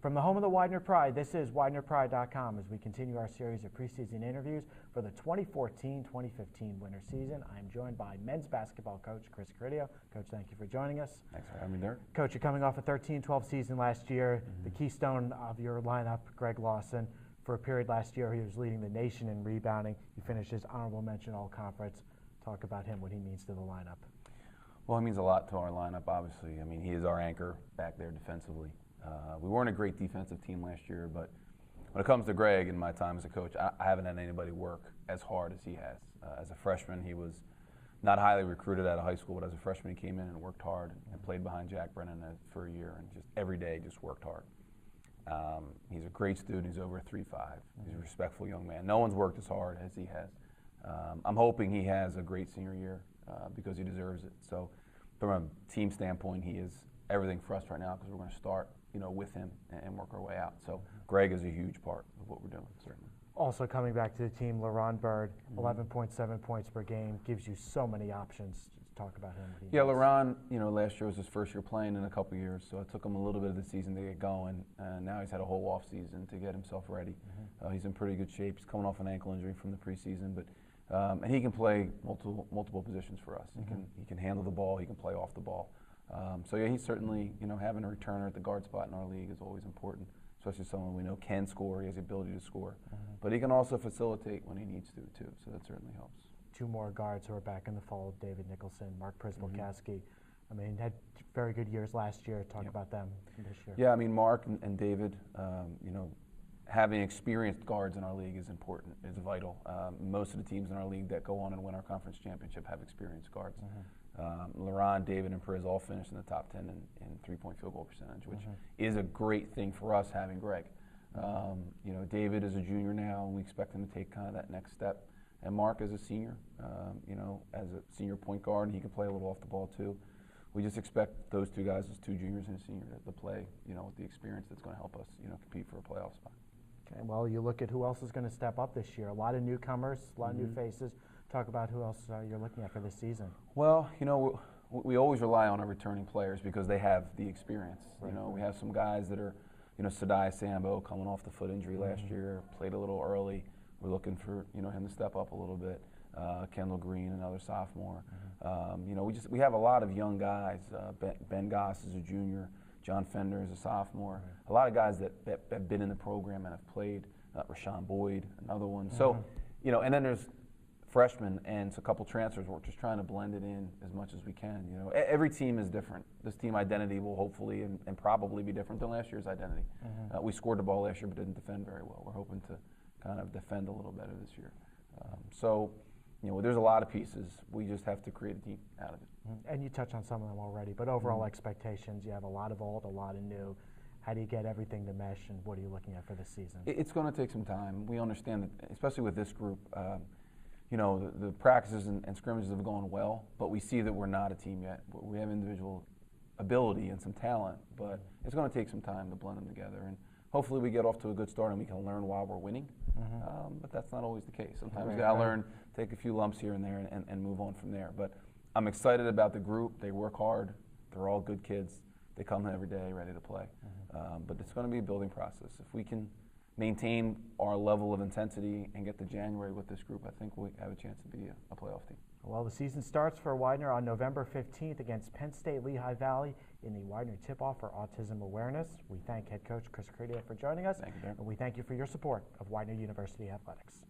From the home of the Widener Pride, this is WidenerPride.com as we continue our series of preseason interviews for the 2014-2015 winter season. I'm joined by men's basketball coach Chris Cridio. Coach, thank you for joining us. Thanks for having me, Derek. Coach, you're coming off a 13-12 season last year. The keystone of your lineup, Greg Lawson. For a period last year, he was leading the nation in rebounding. He finished his honorable mention all-conference. Talk about him, what he means to the lineup. Well, he means a lot to our lineup, obviously. I mean, he is our anchor back there defensively. We weren't a great defensive team last year, but when it comes to Greg, in my time as a coach, I haven't had anybody work as hard as he has. As a freshman, he was not highly recruited out of high school, but as a freshman, he came in and worked hard and played behind Jack Brennan for a year, and just every day just worked hard. He's a great student. He's over 3'5". He's a respectful young man. No one's worked as hard as he has. I'm hoping he has a great senior year because he deserves it. So from a team standpoint, he is everything for us right now because we're going to start with him and work our way out. So Greg is a huge part of what we're doing, certainly. Also coming back to the team, LaRon Bird, 11.7 points per game, gives you so many options. Talk about him. Yeah, LaRon, last year was his first year playing in a couple years, so it took him a little bit of the season to get going. Now he's had a whole off season to get himself ready. He's in pretty good shape. He's coming off an ankle injury from the preseason, but and he can play multiple positions for us. He can handle the ball. He can play off the ball. So yeah, he's certainly having a returner at the guard spot in our league is always important, especially someone we know can score. He has the ability to score, but he can also facilitate when he needs to too. So that certainly helps. Two more guards who are back in the fold, David Nicholson, Mark Prisbalkowski. I mean, had very good years last year. Talk about them this year. Yeah, I mean, Mark and David, having experienced guards in our league is important, is vital. Most of the teams in our league that go on and win our conference championship have experienced guards. LaRon, David, and Priz all finished in the top 10 in three-point field goal percentage, which is a great thing for us having Greg. David is a junior now, and we expect him to take kind of that next step. And Mark is a senior, as a senior point guard, and he can play a little off the ball too. We just expect those two guys, as two juniors and a senior, to play, with the experience that's going to help us, compete for a playoff spot. Okay, well, you look at who else is going to step up this year. A lot of newcomers, a lot of new faces. Talk about who else you're looking at for this season. Well, we always rely on our returning players because they have the experience. We have some guys that are, Sadai Sambo coming off the foot injury last year, played a little early. We're looking for him to step up a little bit. Kendall Green, another sophomore. We have a lot of young guys. Ben Goss is a junior. John Fender is a sophomore. A lot of guys that have been in the program and have played. Rashawn Boyd, another one. So, and then there's freshmen and a couple transfers. We're just trying to blend it in as much as we can. Every team is different. This team identity will hopefully and probably be different than last year's identity. We scored the ball last year but didn't defend very well. We're hoping to kind of defend a little better this year. There's a lot of pieces. We just have to create a team out of it. And you touched on some of them already, but overall expectations, you have a lot of old, a lot of new. How do you get everything to mesh, and what are you looking at for this season? It's going to take some time. We understand that, especially with this group, the practices and scrimmages have gone well, but we see that we're not a team yet. We have individual ability and some talent, but it's going to take some time to blend them together. And hopefully we get off to a good start and we can learn while we're winning, but that's not always the case. Sometimes you got to learn, take a few lumps here and there and move on from there. But I'm excited about the group. They work hard. They're all good kids. They come in every day ready to play. But it's going to be a building process. If we can maintain our level of intensity and get to January with this group, I think we have a chance to be a playoff team. Well, the season starts for Widener on November 15th against Penn State Lehigh Valley in the Widener Tip-Off for Autism Awareness. We thank head coach Chris Cridio for joining us. Thank you, Darren. And we thank you for your support of Widener University Athletics.